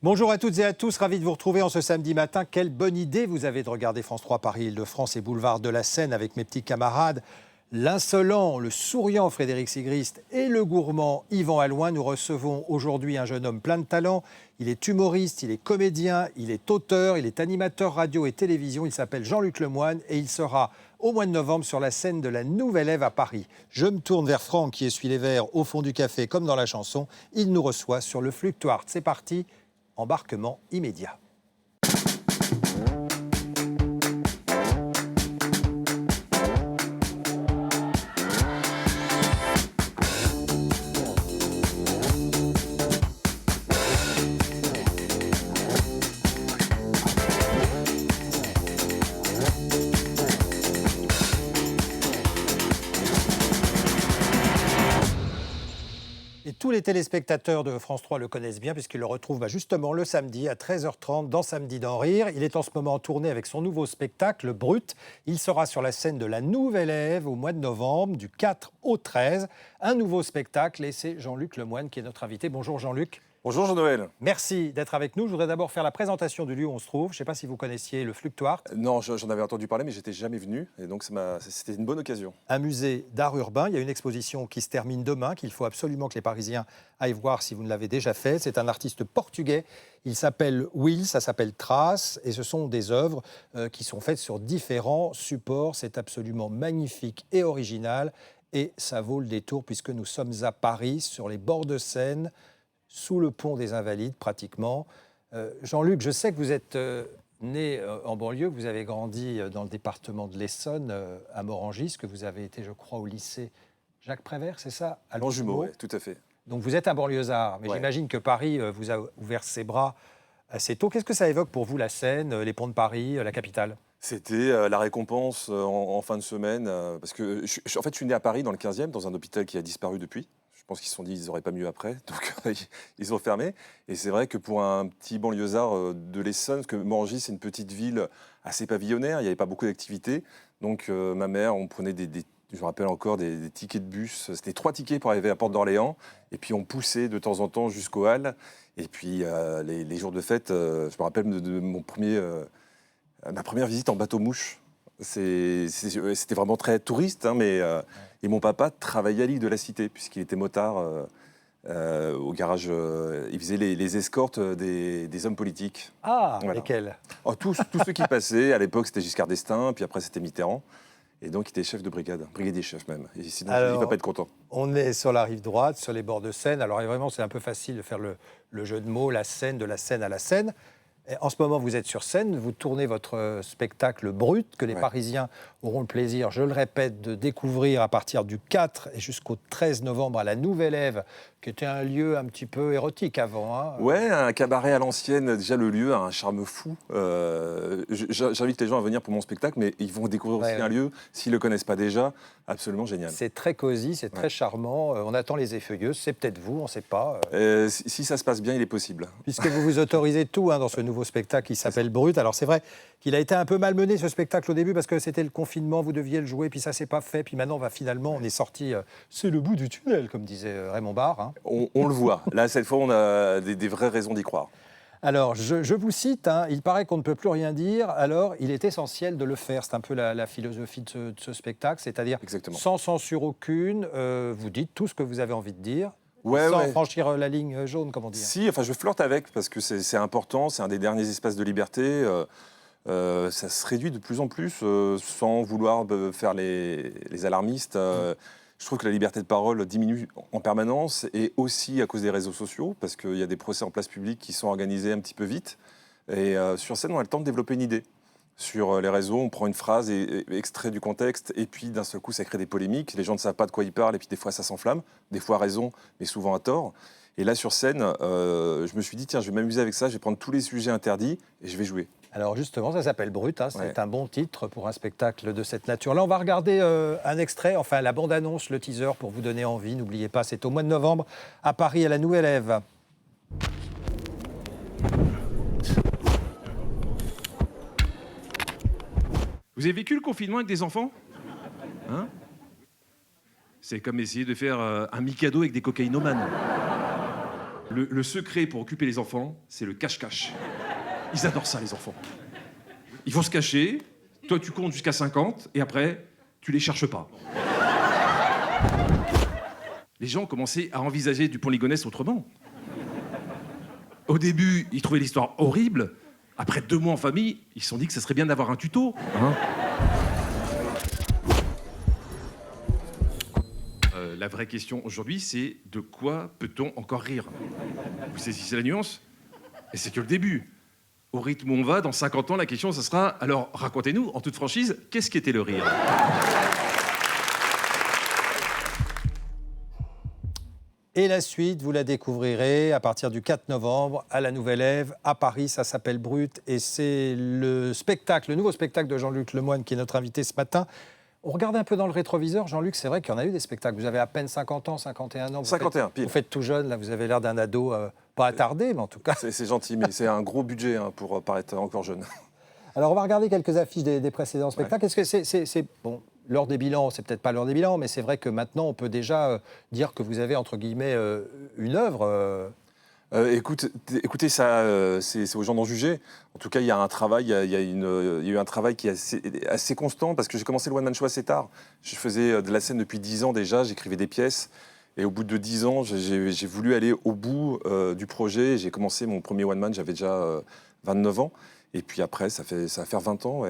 Bonjour à toutes et à tous, ravi de vous retrouver en ce samedi matin. Quelle bonne idée vous avez de regarder France 3 Paris-Île-de-France et boulevard de la Seine avec mes petits camarades. L'insolent, le souriant Frédéric Sigrist et le gourmand Yvan Alloin. Nous recevons aujourd'hui un jeune homme plein de talent. Il est humoriste, il est comédien, il est auteur, il est animateur radio et télévision. Il s'appelle Jean-Luc Lemoyne et il sera au mois de novembre sur la scène de la Nouvelle Ève à Paris. Je me tourne vers Franck qui essuie les verres au fond du café comme dans la chanson. Il nous reçoit sur le Fluctuart. C'est parti. Embarquement immédiat. Et tous les téléspectateurs de France 3 le connaissent bien puisqu'ils le retrouvent justement le samedi à 13h30 dans Samedi d'en rire. Il est en ce moment en tournée avec son nouveau spectacle, Brut. Il sera sur la scène de la Nouvelle Ève au mois de novembre, du 4 au 13. Un nouveau spectacle et c'est Jean-Luc Lemoyne qui est notre invité. Bonjour Jean-Luc. Bonjour Jean-Noël. Merci d'être avec nous. Je voudrais d'abord faire la présentation du lieu où on se trouve. Je ne sais pas si vous connaissiez le Fluctuart. Non, j'en avais entendu parler, mais j'étais jamais venu, et donc c'était une bonne occasion. Un musée d'art urbain. Il y a une exposition qui se termine demain, qu'il faut absolument que les Parisiens aillent voir si vous ne l'avez déjà fait. C'est un artiste portugais. Il s'appelle Will, ça s'appelle Trace, et ce sont des œuvres qui sont faites sur différents supports. C'est absolument magnifique et original, et ça vaut le détour puisque nous sommes à Paris, sur les bords de Seine, sous le pont des Invalides pratiquement. Jean-Luc, je sais que vous êtes né en banlieue, vous avez grandi dans le département de l'Essonne, à Morangis, que vous avez été, je crois, au lycée Jacques Prévert, c'est ça? À Longjumeau, oui, tout à fait. Donc vous êtes un banlieusard, mais Ouais. j'imagine que Paris vous a ouvert ses bras assez tôt. Qu'est-ce que ça évoque pour vous, la Seine, les ponts de Paris, la capitale? C'était la récompense en fin de semaine, parce que en fait, je suis né à Paris, dans le 15e, dans un hôpital qui a disparu depuis. Je pense qu'ils se sont dit qu'ils n'auraient pas mieux après, donc ils ont fermé. Et c'est vrai que pour un petit banlieusard de l'Essonne, parce que Morangis, c'est une petite ville assez pavillonnaire, il n'y avait pas beaucoup d'activités. Donc ma mère, on prenait je me rappelle encore, des tickets de bus. C'était 3 tickets pour arriver à Porte d'Orléans. Et puis on poussait de temps en temps jusqu'aux Halles. Et puis les jours de fête, je me rappelle de ma première visite en bateau-mouche. C'était vraiment très touriste, hein, mais et mon papa travaillait à l'île de la Cité, puisqu'il était motard au garage. Il faisait les escortes des hommes politiques. Ah, Voilà. lesquels? Oh, tous ceux qui passaient. À l'époque, c'était Giscard d'Estaing, puis après, c'était Mitterrand. Et donc, il était chef de brigade, brigadier chef même. Et sinon, il ne va pas être content. On est sur la rive droite, sur les bords de Seine. Alors vraiment, c'est un peu facile de faire le jeu de mots, la Seine, de la Seine à la Seine. Et en ce moment, vous êtes sur scène, vous tournez votre spectacle Brut, que les Ouais. Parisiens auront le plaisir, je le répète, de découvrir à partir du 4 et jusqu'au 13 novembre à la Nouvelle Ève, qui était un lieu un petit peu érotique avant. Hein. Ouais, un cabaret à l'ancienne, déjà le lieu a un charme fou. J'invite les gens à venir pour mon spectacle, mais ils vont découvrir aussi un lieu, s'ils ne le connaissent pas déjà, absolument génial. C'est très cosy, c'est très charmant. On attend les effeuilleuses, c'est peut-être vous, on ne sait pas. Si ça se passe bien, il est possible. Puisque vous vous autorisez tout dans ce nouveau spectacle qui s'appelle Brut. Alors c'est vrai qu'il a été un peu malmené ce spectacle au début parce que c'était le confinement, vous deviez le jouer, puis ça s'est pas fait. Puis maintenant, on est sorti, c'est le bout du tunnel, comme disait Raymond Barre. Hein. On le voit. Là, cette fois, on a des vraies raisons d'y croire. Alors, je vous cite, hein, il paraît qu'on ne peut plus rien dire, alors il est essentiel de le faire. C'est un peu la philosophie de ce spectacle, c'est-à-dire Exactement. sans censure aucune, vous dites tout ce que vous avez envie de dire, sans franchir la ligne jaune, comme on dit. Si, enfin, je flirte avec, parce que c'est important, c'est un des derniers espaces de liberté. Ça se réduit de plus en plus, sans vouloir faire les alarmistes. Je trouve que la liberté de parole diminue en permanence, et aussi à cause des réseaux sociaux, parce qu'il y a des procès en place publique qui sont organisés un petit peu vite. Et sur scène, on a le temps de développer une idée. Sur les réseaux, on prend une phrase extrait du contexte, et puis d'un seul coup, ça crée des polémiques. Les gens ne savent pas de quoi ils parlent, et puis des fois, ça s'enflamme. Des fois à raison, mais souvent à tort. Et là, sur scène, je me suis dit, tiens, je vais m'amuser avec ça, je vais prendre tous les sujets interdits, et je vais jouer. Alors justement, ça s'appelle Brut, hein, c'est Ouais. un bon titre pour un spectacle de cette nature-là. On va regarder un extrait, enfin la bande-annonce, le teaser pour vous donner envie. N'oubliez pas, c'est au mois de novembre à Paris, à la Nouvelle Ève. Vous avez vécu le confinement avec des enfants? Hein? C'est comme essayer de faire un Mikado avec des cocaïnomanes. Le secret pour occuper les enfants, c'est le cache-cache. Ils adorent ça, les enfants. Ils vont se cacher, toi tu comptes jusqu'à 50, et après, tu les cherches pas. Les gens ont commencé à envisager du pont Ligonnès autrement. Au début, ils trouvaient l'histoire horrible. Après 2 mois en famille, ils se sont dit que ça serait bien d'avoir un tuto. La vraie question aujourd'hui, c'est de quoi peut-on encore rire? Vous saisissez la nuance? Et c'est que le début. Au rythme où on va, dans 50 ans, la question, ce sera, alors racontez-nous, en toute franchise, qu'est-ce qu'était le rire? Et la suite, vous la découvrirez à partir du 4 novembre à la Nouvelle Ève, à Paris. Ça s'appelle Brut. Et c'est le nouveau spectacle de Jean-Luc Lemoyne qui est notre invité ce matin. On regarde un peu dans le rétroviseur, Jean-Luc, c'est vrai qu'il y en a eu des spectacles. Vous avez à peine 50 ans, 51 ans. 51, pile. Vous faites tout jeune, là, vous avez l'air d'un ado pas attardé, mais en tout cas. C'est gentil, mais c'est un gros budget pour paraître encore jeune. Alors, on va regarder quelques affiches des précédents spectacles. Est-ce que c'est bon, l'heure des bilans, c'est peut-être pas l'heure des bilans, mais c'est vrai que maintenant, on peut déjà dire que vous avez, entre guillemets, une œuvre. Écoutez, ça, c'est aux gens d'en juger. En tout cas, il y a un travail, il y a eu un travail qui est assez constant, parce que j'ai commencé le one-man show assez tard. Je faisais de la scène depuis 10 ans déjà, j'écrivais des pièces. Et au bout de 10 ans, j'ai voulu aller au bout du projet. J'ai commencé mon premier one-man, j'avais déjà 29 ans. Et puis après, ça va faire 20 ans,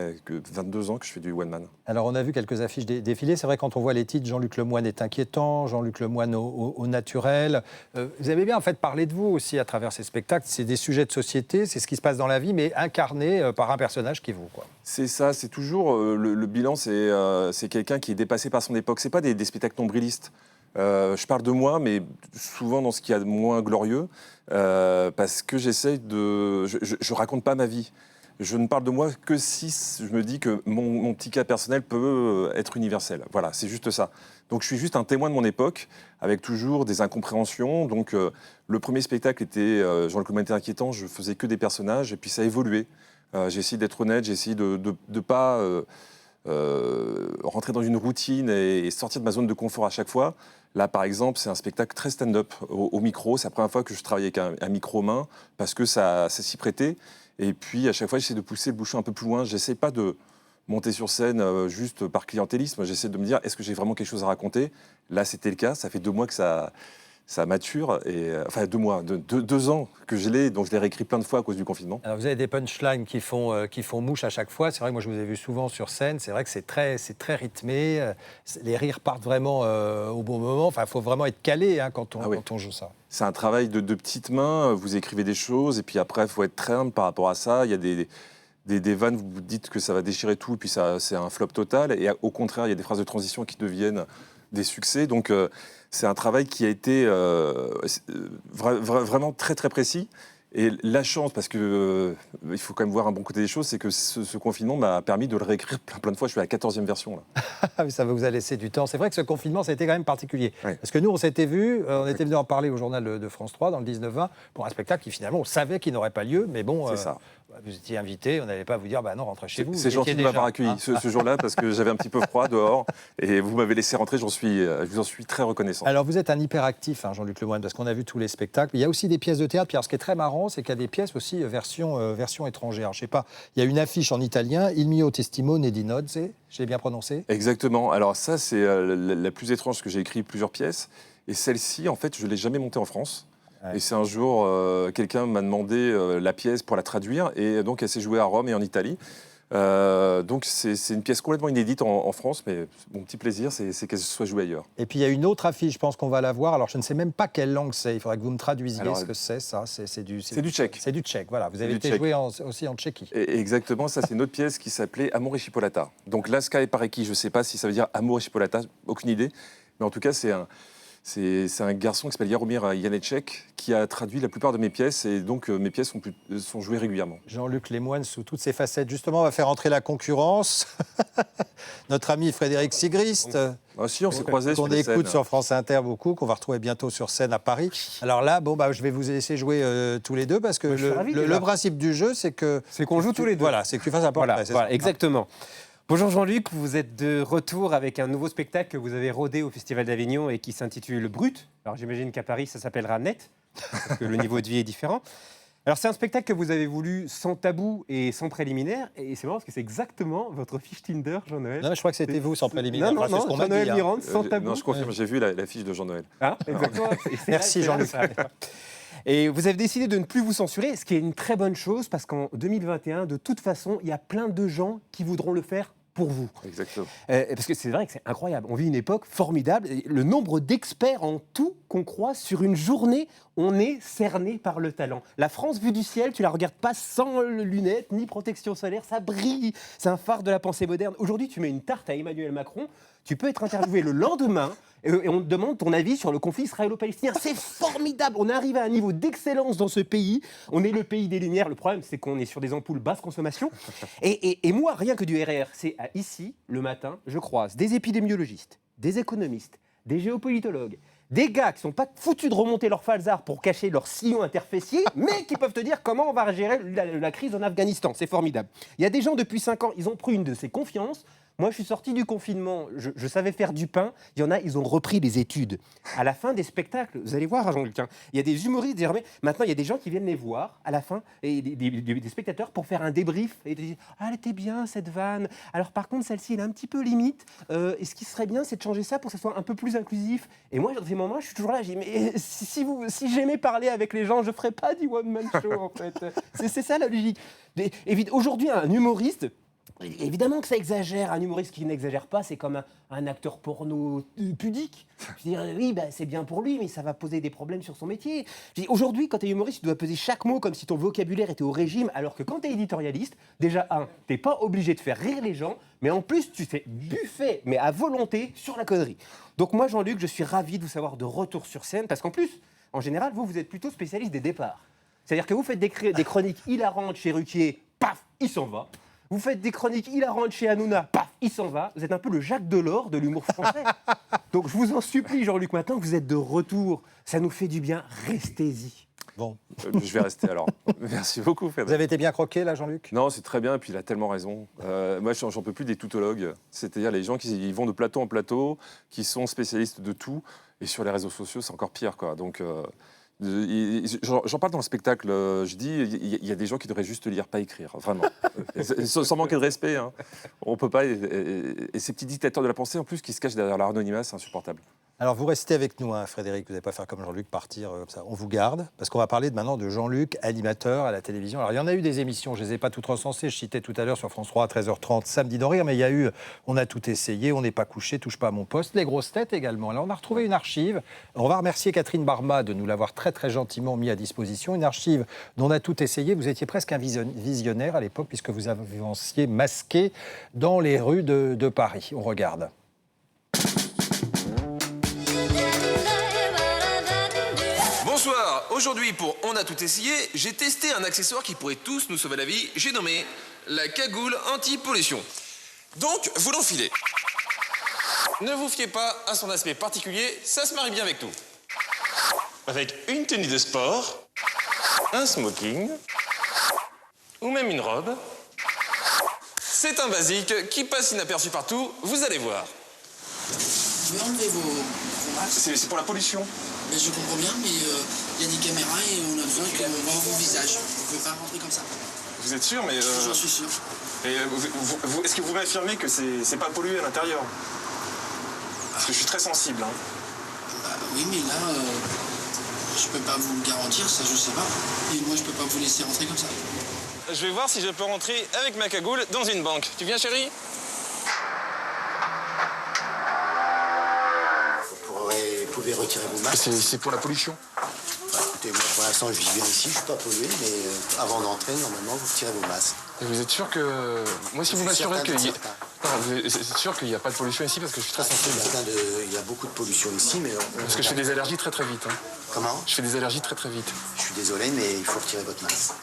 22 ans que je fais du one-man. Alors, on a vu quelques affiches défiler. C'est vrai, quand on voit les titres, Jean-Luc Lemoyne est inquiétant, Jean-Luc Lemoyne au naturel. Vous avez bien, en fait, parlé de vous aussi à travers ces spectacles. C'est des sujets de société, c'est ce qui se passe dans la vie, mais incarné par un personnage qui est vous, quoi. C'est ça, c'est toujours... le bilan, c'est quelqu'un qui est dépassé par son époque. C'est pas des spectacles nombrilistes. Je parle de moi, mais souvent dans ce qu'il y a de moins glorieux, parce que j'essaye de... Je raconte pas ma vie. Je ne parle de moi que si je me dis que mon petit cas personnel peut être universel. Voilà, c'est juste ça. Donc je suis juste un témoin de mon époque, avec toujours des incompréhensions. Donc le premier spectacle était Jean-Luc Lemoyne était inquiétant, je faisais que des personnages, et puis ça a évolué. J'ai essayé d'être honnête, j'ai essayé de ne pas rentrer dans une routine et sortir de ma zone de confort à chaque fois. Là, par exemple, c'est un spectacle très stand-up au micro. C'est la première fois que je travaille avec un micro main, parce que ça s'y prêtait. Et puis, à chaque fois, j'essaie de pousser le bouchon un peu plus loin. J'essaie pas de monter sur scène juste par clientélisme. J'essaie de me dire, est-ce que j'ai vraiment quelque chose à raconter? Là, c'était le cas. Ça fait 2 mois que ça mature. Enfin, 2 mois, 2 ans que je l'ai. Donc, je l'ai réécrit plein de fois à cause du confinement. Alors, vous avez des punchlines qui font mouche à chaque fois. C'est vrai que moi, je vous ai vu souvent sur scène. C'est vrai que c'est très rythmé. Les rires partent vraiment au bon moment. Enfin, il faut vraiment être calé quand on joue ça. C'est un travail de petites mains. Vous écrivez des choses et puis après, il faut être très humble par rapport à ça. Il y a des vannes, vous dites que ça va déchirer tout, et puis c'est un flop total. Et au contraire, il y a des phrases de transition qui deviennent des succès. Donc, c'est un travail qui a été vraiment très, très précis. Et la chance, parce que il faut quand même voir un bon côté des choses, c'est que ce confinement m'a permis de le réécrire plein de fois. Je suis à la 14e version, là. Ça vous a laissé du temps. C'est vrai que ce confinement, ça a été quand même particulier. Oui. Parce que nous, on s'était vus, on était venu en parler au journal de France 3, dans le 19-20, pour un spectacle qui, finalement, on savait qu'il n'aurait pas lieu. Mais bon, C'est ça. vous étiez invité, on n'allait pas vous dire, bah non, rentrez chez vous. C'est gentil de m'avoir accueilli ce jour-là, parce que j'avais un petit peu froid dehors. Et vous m'avez laissé rentrer, je vous en suis très reconnaissant. Alors, vous êtes un hyperactif, Jean-Luc Lemoyne, parce qu'on a vu tous les spectacles. Il y a aussi des pièces de théâtre. Puis alors, ce qui est très marrant, c'est qu'il y a des pièces aussi version étrangère. Je sais pas, il y a une affiche en italien, Il mio testimone di nozze, j'ai bien prononcé? Exactement. Alors ça, c'est la plus étrange, parce que j'ai écrit plusieurs pièces. Et celle-ci, en fait, je ne l'ai jamais montée en France. Ouais. Et c'est un jour, quelqu'un m'a demandé la pièce pour la traduire. Et donc, elle s'est jouée à Rome et en Italie. Donc c'est une pièce complètement inédite en France, mais mon petit plaisir, c'est qu'elle soit jouée ailleurs. Et puis il y a une autre affiche, je pense qu'on va la voir. Alors je ne sais même pas quelle langue c'est, il faudrait que vous me traduisiez ce que c'est, ça. C'est du tchèque. C'est du tchèque, voilà. Vous avez été joué aussi en Tchéquie. Et exactement, ça c'est une autre pièce qui s'appelait Amore e Chipolata. Donc Laska et Pareki, je ne sais pas si ça veut dire Amour et Chipolata, aucune idée. Mais en tout cas, c'est un garçon qui s'appelle Jaromir Janeček qui a traduit la plupart de mes pièces, et donc mes pièces sont jouées régulièrement. Jean-Luc Lemoyne sous toutes ses facettes. Justement, on va faire entrer la concurrence. Notre ami Frédéric Sigrist. Ah si, on s'est croisés sur les scènes. Qu'on écoute sur France Inter beaucoup, qu'on va retrouver bientôt sur scène à Paris. Alors là, je vais vous laisser jouer tous les deux, parce que le principe du jeu, c'est qu'on joue tous les deux. Voilà, c'est que tu fasses un portrait. Voilà, exactement. Bonjour Jean-Luc, vous êtes de retour avec un nouveau spectacle que vous avez rodé au Festival d'Avignon et qui s'intitule Brut. Alors j'imagine qu'à Paris, ça s'appellera Net. parce que le niveau de vie est différent. Alors, c'est un spectacle que vous avez voulu sans tabou et sans préliminaire. Et c'est marrant parce que c'est exactement votre fiche Tinder, Jean-Noël. Non, mais je crois que c'était vous sans préliminaire. Non, Enfin, c'est ce qu'on m'a dit. Jean-Noël Hein. Mirand, sans tabou. Non, je confirme, j'ai vu la fiche de Jean-Noël. Hein, exactement. Merci, Jean-Luc. Et vous avez décidé de ne plus vous censurer, ce qui est une très bonne chose parce qu'en 2021, de toute façon, il y a plein de gens qui voudront le faire pour vous. Exactement. Parce que c'est vrai que c'est incroyable. On vit une époque formidable. Et le nombre d'experts en tout qu'on croit sur une journée, on est cerné par le talent. La France vue du ciel, tu la regardes pas sans lunettes ni protection solaire, ça brille. C'est un phare de la pensée moderne. Aujourd'hui, tu mets une tarte à Emmanuel Macron, tu peux être interviewé le lendemain et on te demande ton avis sur le conflit israélo-palestinien. C'est formidable. On arrive à un niveau d'excellence dans ce pays. On est le pays des Lumières. Le problème, c'est qu'on est sur des ampoules basse consommation. Et moi, rien que du RR, c'est ici, le matin, je croise des épidémiologistes, des économistes, des géopolitologues, des gars qui ne sont pas foutus de remonter leur falzar pour cacher leur sillon interfessier, mais qui peuvent te dire comment on va gérer la crise en Afghanistan. C'est formidable. Il y a des gens, depuis 5 ans, ils ont pris une de ces confiances. Moi, je suis sorti du confinement, je savais faire du pain. Il y en a, ils ont repris les études. À la fin des spectacles, vous allez voir, Jean-Luc, il y a des humoristes désormais. Maintenant, il y a des gens qui viennent les voir à la fin, et des spectateurs pour faire un débrief. Et ils te disent « Ah, elle était bien, cette vanne. Alors, par contre, celle-ci, elle est un petit peu limite. Et ce qui serait bien, c'est de changer ça pour que ça soit un peu plus inclusif. » Et moi, dans ces moments, je suis toujours là. Je dis « Mais si j'aimais parler avec les gens, je ne ferais pas du one-man show, en fait. » C'est ça, la logique. Aujourd'hui, un humoriste... Évidemment que ça exagère. Un humoriste qui n'exagère pas, c'est comme un acteur porno pudique. Je veux dire, oui, c'est bien pour lui, mais ça va poser des problèmes sur son métier. Aujourd'hui, quand tu es humoriste, tu dois peser chaque mot comme si ton vocabulaire était au régime, alors que quand tu es éditorialiste, déjà, tu n'es pas obligé de faire rire les gens, mais en plus, tu fais buffet, mais à volonté, sur la connerie. Donc moi, Jean-Luc, je suis ravi de vous savoir de retour sur scène, parce qu'en plus, en général, vous êtes plutôt spécialiste des départs. C'est-à-dire que vous faites des chroniques hilarantes chez Ruquier, paf, il s'en va. Vous faites des chroniques hilarantes chez Hanouna, paf, il s'en va. Vous êtes un peu le Jacques Delors de l'humour français. Donc je vous en supplie, Jean-Luc, maintenant que vous êtes de retour, ça nous fait du bien, restez-y. Bon. Je vais rester alors. Merci beaucoup, Fred. Vous avez été bien croqué, là, Jean-Luc? Non, c'est très bien, et puis il a tellement raison. Moi, j'en peux plus des toutologues, c'est-à-dire les gens qui vont de plateau en plateau, qui sont spécialistes de tout, et sur les réseaux sociaux, c'est encore pire, quoi. Donc, j'en parle dans le spectacle, je dis, il y a des gens qui devraient juste lire, pas écrire, vraiment. Sans manquer de respect, hein. On peut pas. Et ces petits dictateurs de la pensée, en plus, qui se cachent derrière l'anonymat, c'est insupportable. Alors, vous restez avec nous, hein, Frédéric. Vous n'allez pas faire comme Jean-Luc, partir comme ça. On vous garde, parce qu'on va parler maintenant de Jean-Luc, animateur à la télévision. Alors, il y en a eu des émissions, je ne les ai pas toutes recensées. Je citais tout à l'heure sur France 3 à 13h30, Samedi d'en rire, mais il y a eu On a tout essayé, On n'est pas couché, Touche pas à mon poste, Les grosses têtes également. Alors, on a retrouvé une archive. On va remercier Catherine Barma de nous l'avoir très, très gentiment mis à disposition. Une archive dont on a tout essayé. Vous étiez presque un visionnaire à l'époque, puisque vous avanciez masqué dans les rues de Paris. On regarde. Bonsoir, aujourd'hui pour On a tout essayé, j'ai testé un accessoire qui pourrait tous nous sauver la vie, j'ai nommé la cagoule anti-pollution. Donc, vous l'enfilez. Ne vous fiez pas à son aspect particulier, ça se marie bien avec tout. Avec une tenue de sport, un smoking, ou même une robe, c'est un basique qui passe inaperçu partout, vous allez voir. Vous pouvez enlever vos masques. C'est pour la pollution. Ben, je comprends bien, mais il y a des caméras et on a besoin qu'on voit vos visages. Vous ne pouvez pas rentrer comme ça. Vous êtes sûr, mais... J'en suis sûr. Est-ce que vous m'affirmez que c'est pas pollué à l'intérieur? Parce que je suis très sensible. Hein. Bah, oui, mais là, je peux pas vous le garantir, ça je sais pas. Et moi, je peux pas vous laisser rentrer comme ça. Je vais voir si je peux rentrer avec ma cagoule dans une banque. Tu viens, chérie? Vous pouvez retirer vos masques. C'est pour la pollution. Enfin, écoutez, moi pour l'instant je vis bien ici, je ne suis pas pollué, mais avant d'entrer, normalement, vous retirez vos masques. Et vous êtes sûr que... Moi, si vous m'assurez qu'il y a... Non, vous êtes sûr qu'il n'y a pas de pollution ici parce que je suis très sensible. Il y a beaucoup de pollution ici, mais... Parce que je fais des allergies très très vite. Hein. Comment? Je fais des allergies très très vite. Je suis désolé, mais il faut retirer votre masque.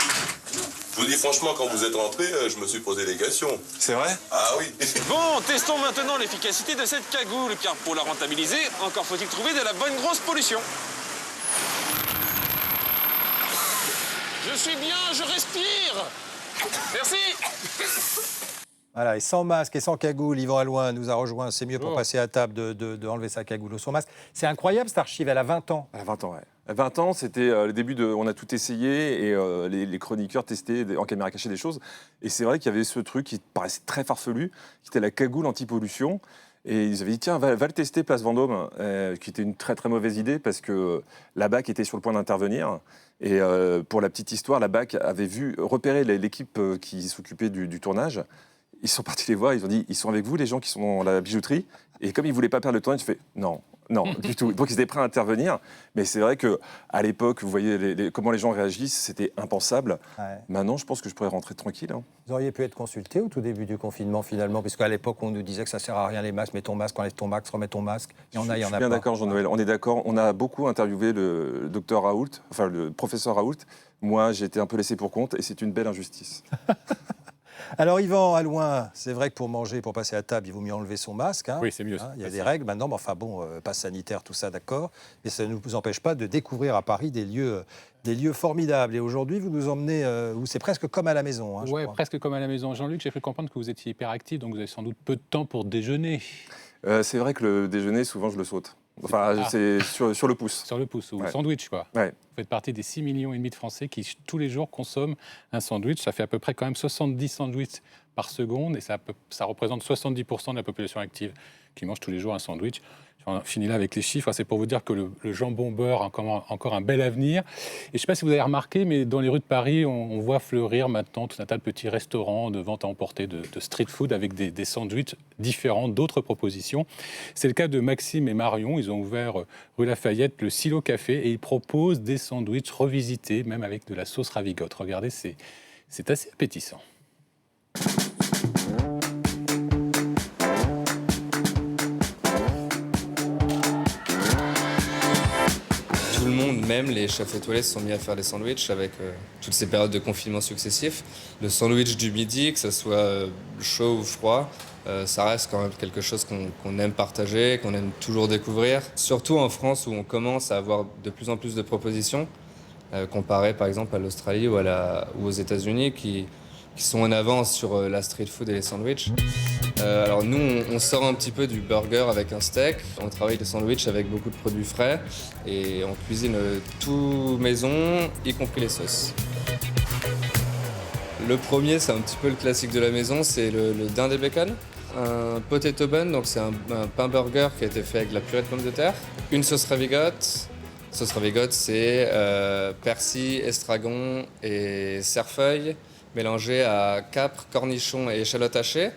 Je vous dis franchement, quand vous êtes rentré, je me suis posé des questions. C'est vrai? Ah oui. Bon, testons maintenant l'efficacité de cette cagoule, car pour la rentabiliser, encore faut-il trouver de la bonne grosse pollution. Je suis bien, je respire. Merci. Voilà, et sans masque et sans cagoule, Yvan Alloin nous a rejoint. C'est mieux pour passer à table de enlever sa cagoule ou son masque. C'est incroyable, cette archive, elle a 20 ans. Elle a 20 ans, ouais. À 20 ans, c'était le début de On a tout essayé et les chroniqueurs testaient en caméra cachée des choses. Et c'est vrai qu'il y avait ce truc qui paraissait très farfelu, qui était la cagoule anti-pollution. Et ils avaient dit, tiens, va le tester, Place Vendôme, qui était une très très mauvaise idée parce que la BAC était sur le point d'intervenir. Et pour la petite histoire, la BAC avait repéré l'équipe qui s'occupait du tournage. Ils sont partis les voir, ils ont dit, ils sont avec vous, les gens qui sont dans la bijouterie. Et comme ils ne voulaient pas perdre le tournage, ils ont fait, non, du tout. Donc ils étaient prêts à intervenir. Mais c'est vrai qu'à l'époque, vous voyez comment les gens réagissent, c'était impensable. Ouais. Maintenant, je pense que je pourrais rentrer tranquille. Hein. Vous auriez pu être consulté au tout début du confinement, finalement, puisqu'à l'époque, on nous disait que ça ne sert à rien les masques, mets ton masque, enlève ton masque, remets ton masque. Il y en a, il y en a pas. Je suis bien d'accord, Jean-Noël. On est d'accord. On a beaucoup interviewé le docteur Raoult, enfin le professeur Raoult. Moi, j'ai été un peu laissé pour compte et c'est une belle injustice. Alors, Yvan, à loin, c'est vrai que pour manger, pour passer à table, il vaut mieux enlever son masque. Hein. Oui, c'est mieux. Il y a des règles maintenant, mais enfin bon, passe sanitaire, tout ça, d'accord. Mais ça ne nous empêche pas de découvrir à Paris des lieux formidables. Et aujourd'hui, vous nous emmenez où c'est presque comme à la maison. Hein, Oui, presque comme à la maison. Jean-Luc, j'ai cru comprendre que vous étiez hyperactif, donc vous avez sans doute peu de temps pour déjeuner. C'est vrai que le déjeuner, souvent, je le saute. Enfin, c'est sur le pouce. Sur le pouce, ou Ouais. sandwich, quoi. Ouais. Vous faites partie des 6,5 millions de Français qui, tous les jours, consomment un sandwich. Ça fait à peu près quand même 70 sandwichs par seconde, et ça représente 70% de la population active qui mange tous les jours un sandwich. On finit là avec les chiffres. C'est pour vous dire que le jambon beurre a encore un bel avenir. Et je ne sais pas si vous avez remarqué, mais dans les rues de Paris, on voit fleurir maintenant tout un tas de petits restaurants de vente à emporter de street food avec des sandwichs différents, d'autres propositions. C'est le cas de Maxime et Marion. Ils ont ouvert rue Lafayette le Silo Café et ils proposent des sandwichs revisités, même avec de la sauce ravigote. Regardez, c'est assez appétissant. Tout le monde, même les chefs étoilés, se sont mis à faire des sandwichs avec toutes ces périodes de confinement successifs. Le sandwich du midi, que ce soit chaud ou froid, ça reste quand même quelque chose qu'on aime partager, qu'on aime toujours découvrir. Surtout en France où on commence à avoir de plus en plus de propositions, comparé par exemple à l'Australie ou aux États-Unis qui sont en avance sur la street food et les sandwichs. Alors nous, on sort un petit peu du burger avec un steak. On travaille les sandwichs avec beaucoup de produits frais et on cuisine tout maison, y compris les sauces. Le premier, c'est un petit peu le classique de la maison, c'est le dinde et bacon. Un potato bun, donc c'est un pain burger qui a été fait avec de la purée de pommes de terre. Une sauce ravigote. Sauce ravigote, c'est persil, estragon et cerfeuil mélangé à capre, cornichons et échalotes hachées.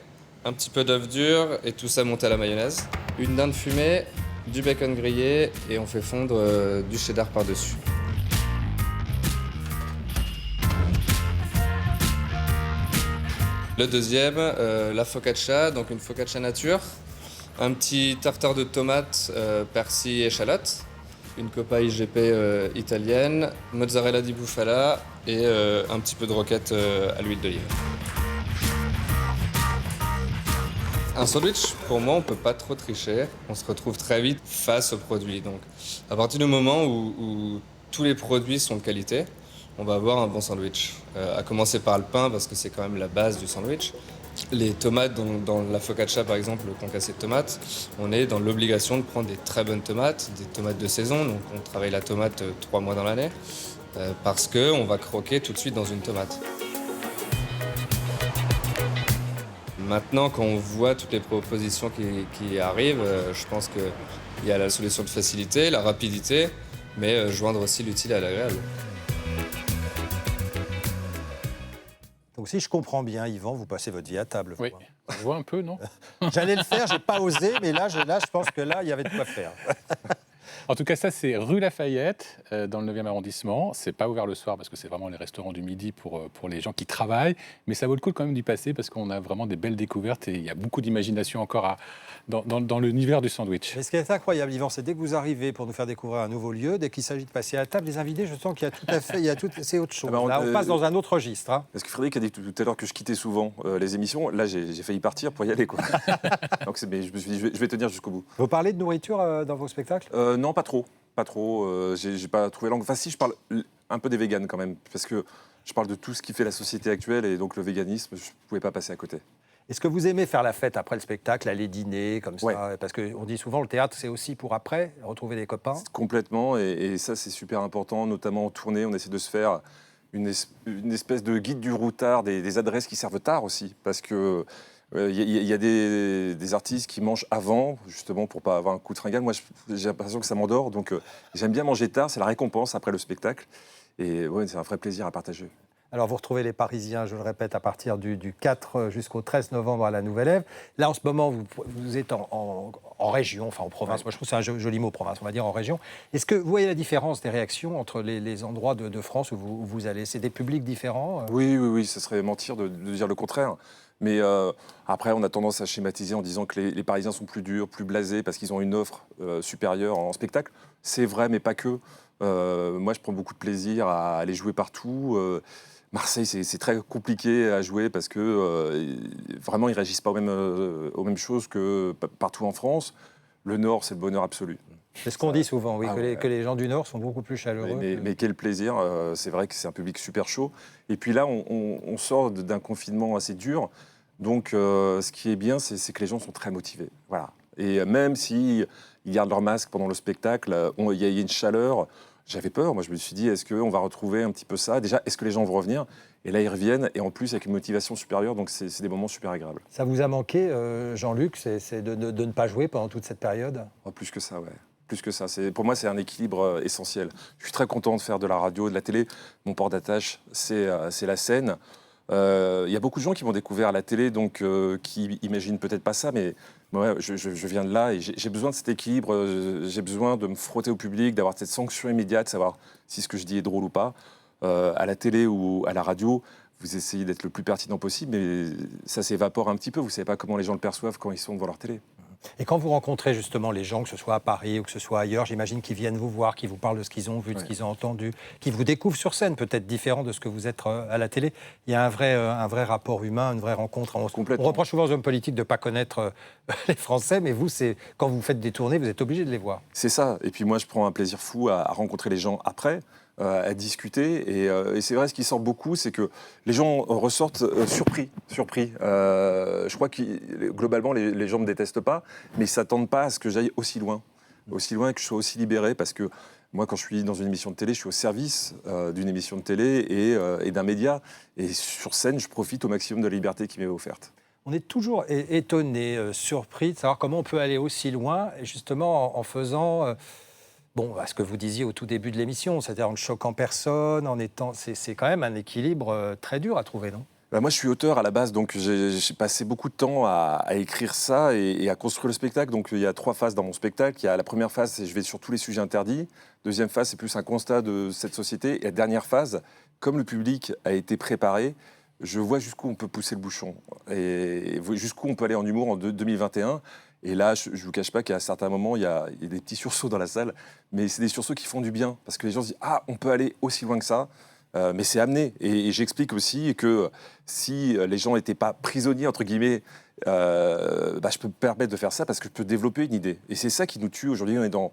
Un petit peu d'œuf dur et tout ça monté à la mayonnaise. Une dinde fumée, du bacon grillé et on fait fondre du cheddar par-dessus. Le deuxième, la focaccia, donc une focaccia nature. Un petit tartare de tomates, persil et échalotes. Une coppa IGP italienne, mozzarella di bufala et un petit peu de roquette à l'huile d'olive. Un sandwich, pour moi, on ne peut pas trop tricher. On se retrouve très vite face aux produits. Donc, à partir du moment où tous les produits sont de qualité, on va avoir un bon sandwich. À commencer par le pain, parce que c'est quand même la base du sandwich. Les tomates, dans la focaccia par exemple, le concassé de tomates, on est dans l'obligation de prendre des très bonnes tomates, des tomates de saison, donc on travaille la tomate 3 mois dans l'année, parce qu'on va croquer tout de suite dans une tomate. Maintenant, quand on voit toutes les propositions qui arrivent, je pense qu'il y a la solution de facilité, la rapidité, mais joindre aussi l'utile à l'agréable. Donc si je comprends bien, Yvan, vous passez votre vie à table. Oui, je vois un peu, non? J'allais le faire, j'ai pas osé, mais là, je pense que là, il y avait de quoi faire. En tout cas, ça, c'est rue Lafayette, dans le 9e arrondissement. C'est pas ouvert le soir parce que c'est vraiment les restaurants du midi pour les gens qui travaillent. Mais ça vaut le coup quand même d'y passer parce qu'on a vraiment des belles découvertes et il y a beaucoup d'imagination encore dans l'univers du sandwich. Mais ce qui est incroyable, Yvan, c'est dès que vous arrivez pour nous faire découvrir un nouveau lieu, dès qu'il s'agit de passer à la table, les invités, je sens qu'il y a tout à fait, c'est autre chose. Ah ben, Là, on passe dans un autre registre. Hein. Parce que Frédéric a dit tout à l'heure que je quittais souvent les émissions. Là, j'ai failli partir pour y aller, quoi. Donc, mais je me suis dit, je vais tenir jusqu'au bout. Vous parlez de nourriture dans vos spectacles? Non, pas trop. Pas trop. J'ai pas trouvé langue. Enfin, si, je parle un peu des véganes quand même, parce que je parle de tout ce qui fait la société actuelle et donc le véganisme, je ne pouvais pas passer à côté. Est-ce que vous aimez faire la fête après le spectacle, aller dîner comme ça? Ouais. Parce qu'on dit souvent le théâtre, c'est aussi pour après, retrouver des copains. Complètement, et ça c'est super important, notamment en tournée, on essaie de se faire une espèce de guide du routard, des adresses qui servent tard aussi, parce que y a des artistes qui mangent avant, justement pour pas avoir un coup de fringale. Moi j'ai l'impression que ça m'endort, donc j'aime bien manger tard, c'est la récompense après le spectacle, et ouais, c'est un vrai plaisir à partager. Alors, vous retrouvez les Parisiens, je le répète, à partir du 4 jusqu'au 13 novembre à la Nouvelle-Ève. Là, en ce moment, vous êtes en région, enfin en province. Moi, je trouve que c'est un joli mot, province, on va dire en région. Est-ce que vous voyez la différence des réactions entre les endroits de France où vous allez? C'est des publics différents? Oui, ce serait mentir de dire le contraire. Mais après, on a tendance à schématiser en disant que les Parisiens sont plus durs, plus blasés, parce qu'ils ont une offre supérieure en spectacle. C'est vrai, mais pas que. Moi, je prends beaucoup de plaisir à aller jouer partout. Marseille, c'est très compliqué à jouer parce que vraiment, ils ne réagissent pas aux mêmes choses que partout en France. Le Nord, c'est le bonheur absolu. C'est ce qu'on dit souvent, oui, ouais. que les gens du Nord sont beaucoup plus chaleureux. Mais quel plaisir, c'est vrai que c'est un public super chaud. Et puis là, on sort d'un confinement assez dur. Donc, ce qui est bien, c'est que les gens sont très motivés. Voilà. Et même s'ils gardent leur masque pendant le spectacle, il y a une chaleur. J'avais peur, moi je me suis dit, est-ce qu'on va retrouver un petit peu ça? Déjà, est-ce que les gens vont revenir? Et là, ils reviennent, et en plus avec une motivation supérieure, donc c'est des moments super agréables. Ça vous a manqué, Jean-Luc, c'est de ne pas jouer pendant toute cette période? Oh, plus que ça, ouais. Plus que ça. Pour moi, c'est un équilibre essentiel. Je suis très content de faire de la radio, de la télé. Mon port d'attache, c'est la scène. Il y a beaucoup de gens qui m'ont découvert à la télé, donc qui imaginent peut-être pas ça, mais moi, je viens de là et j'ai besoin de cet équilibre. J'ai besoin de me frotter au public, d'avoir cette sanction immédiate, savoir si ce que je dis est drôle ou pas. À la télé ou à la radio, vous essayez d'être le plus pertinent possible, mais ça s'évapore un petit peu. Vous savez pas comment les gens le perçoivent quand ils sont devant leur télé. Et quand vous rencontrez justement les gens, que ce soit à Paris ou que ce soit ailleurs, j'imagine qu'ils viennent vous voir, qu'ils vous parlent de ce qu'ils ont vu, de ce qu'ils ont entendu, qu'ils vous découvrent sur scène, peut-être différent de ce que vous êtes à la télé. Il y a un vrai rapport humain, une vraie rencontre. On reproche souvent aux hommes politiques de ne pas connaître les Français, mais vous, quand vous faites des tournées, vous êtes obligé de les voir. C'est ça. Et puis moi, je prends un plaisir fou à rencontrer les gens après, à discuter. Et c'est vrai, ce qui sort beaucoup, c'est que les gens ressortent surpris. Je crois que globalement, les gens ne me détestent pas, mais ils ne s'attendent pas à ce que j'aille aussi loin et que je sois aussi libéré, parce que moi, quand je suis dans une émission de télé, je suis au service d'une émission de télé et d'un média. Et sur scène, je profite au maximum de la liberté qui m'est offerte. On est toujours étonné, surpris de savoir comment on peut aller aussi loin, et justement en faisant... ce que vous disiez au tout début de l'émission, c'est-à-dire en ne choquant personne, c'est quand même un équilibre très dur à trouver, non? Moi, je suis auteur à la base, donc j'ai passé beaucoup de temps à écrire ça et à construire le spectacle. Donc il y a 3 phases dans mon spectacle. Il y a la première phase, c'est je vais sur tous les sujets interdits. Deuxième phase, c'est plus un constat de cette société. Et la dernière phase, comme le public a été préparé, je vois jusqu'où on peut pousser le bouchon et jusqu'où on peut aller en humour en 2021. Et là, je ne vous cache pas qu'à certains moments, il y a des petits sursauts dans la salle, mais c'est des sursauts qui font du bien, parce que les gens se disent « Ah, on peut aller aussi loin que ça ». Mais c'est amené. Et j'explique aussi que si les gens n'étaient pas prisonniers, entre guillemets, je peux me permettre de faire ça parce que je peux développer une idée. Et c'est ça qui nous tue. Aujourd'hui, on est dans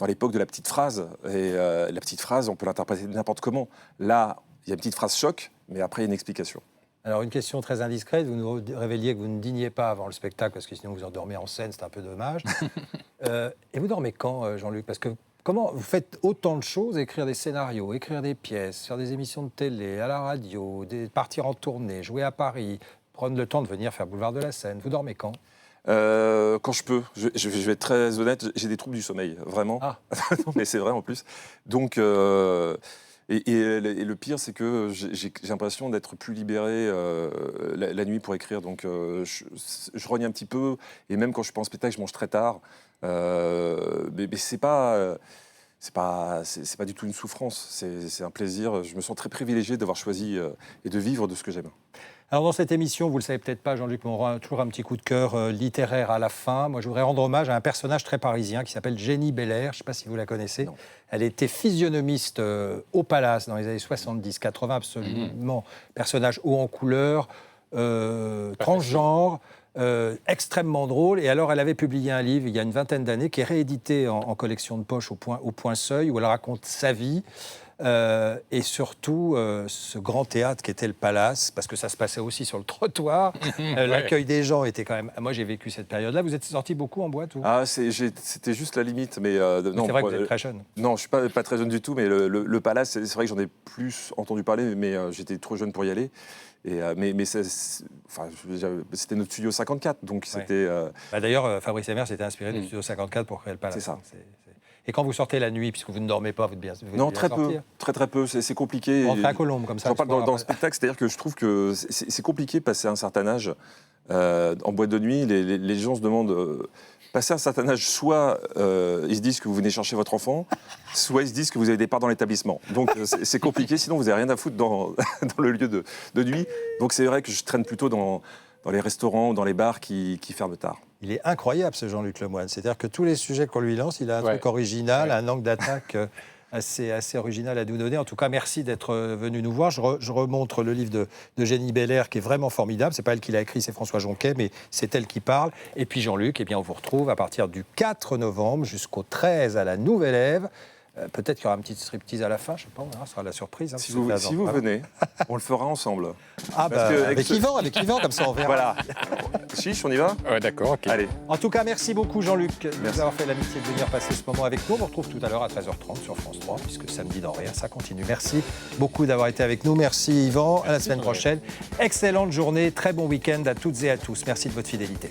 l'époque de la petite phrase. Et la petite phrase, on peut l'interpréter n'importe comment. Là, il y a une petite phrase choc, mais après, il y a une explication. Alors, une question très indiscrète. Vous nous révéliez que vous ne dîniez pas avant le spectacle, parce que sinon vous endormez en scène, c'est un peu dommage. Et vous dormez quand, Jean-Luc? Parce que comment vous faites autant de choses, écrire des scénarios, écrire des pièces, faire des émissions de télé, à la radio, partir en tournée, jouer à Paris, prendre le temps de venir faire Boulevard de la Seine. Vous dormez quand? Quand je peux. Je vais être très honnête, j'ai des troubles du sommeil, vraiment. Ah. Non, mais c'est vrai en plus. Donc... Et le pire, c'est que j'ai l'impression d'être plus libéré la nuit pour écrire. Donc, je rogne un petit peu. Et même quand je suis pas en spectacle, je mange très tard. Mais c'est pas du tout une souffrance. C'est un plaisir. Je me sens très privilégié d'avoir choisi et de vivre de ce que j'aime. Alors dans cette émission, vous le savez peut-être pas, Jean-Luc, mais on aura toujours un petit coup de cœur littéraire à la fin. Moi, je voudrais rendre hommage à un personnage très parisien qui s'appelle Jenny Belair. Je ne sais pas si vous la connaissez. Non. Elle était physionomiste au Palace dans les années 70-80, absolument. Personnage haut en couleur, transgenre, extrêmement drôle. Et alors, elle avait publié un livre il y a une vingtaine d'années qui est réédité en collection de poche au point Seuil, où elle raconte sa vie. et surtout ce grand théâtre qui était le Palace, parce que ça se passait aussi sur le trottoir. L'accueil des gens était quand même... Moi, j'ai vécu cette période-là. Vous êtes sortis beaucoup en boîte ou... C'était juste la limite. Mais non, c'est vrai que vous êtes très jeune. Non, je ne suis pas très jeune du tout, mais le Palace, c'est vrai que j'en ai plus entendu parler, mais j'étais trop jeune pour y aller. C'était notre studio 54, donc c'était... D'ailleurs, Fabrice Emmer s'était inspiré du studio 54 pour créer le Palace. C'est ça. Et quand vous sortez la nuit, puisque vous ne dormez pas, vous devez Non, bien très sortir. peu, très peu, c'est compliqué. On rentre à Colombes, comme ça. J'en parle dans le spectacle, c'est-à-dire que je trouve que c'est compliqué passer un certain âge. En boîte de nuit, les gens se demandent... passer un certain âge, soit ils se disent que vous venez chercher votre enfant, soit ils se disent que vous avez des parts dans l'établissement. Donc c'est compliqué, sinon vous n'avez rien à foutre dans le lieu de nuit. Donc c'est vrai que je traîne plutôt dans les restaurants ou dans les bars qui ferment tard. Il est incroyable, ce Jean-Luc Lemoyne. C'est-à-dire que tous les sujets qu'on lui lance, il a un truc original, un angle d'attaque assez original à nous donner. En tout cas, merci d'être venu nous voir. Je remontre le livre de Jenny Belair, qui est vraiment formidable. C'est pas elle qui l'a écrit, c'est François Jonquet, mais c'est elle qui parle. Et puis Jean-Luc, on vous retrouve à partir du 4 novembre jusqu'au 13 à la Nouvelle Ève. Peut-être qu'il y aura un petit striptease à la fin, je ne sais pas, on verra, ce sera la surprise. Si vous venez, on le fera ensemble. Avec Yvan, comme ça on verra. Voilà. Chiche, on y va ? Ouais, d'accord, ok. Allez. En tout cas, merci beaucoup Jean-Luc de nous avoir fait l'amitié de venir passer ce moment avec nous. On vous retrouve tout à l'heure à 13h30 sur France 3, puisque samedi dans Rien, ça continue. Merci beaucoup d'avoir été avec nous. Merci Yvan, à la semaine prochaine. Excellente journée, très bon week-end à toutes et à tous. Merci de votre fidélité.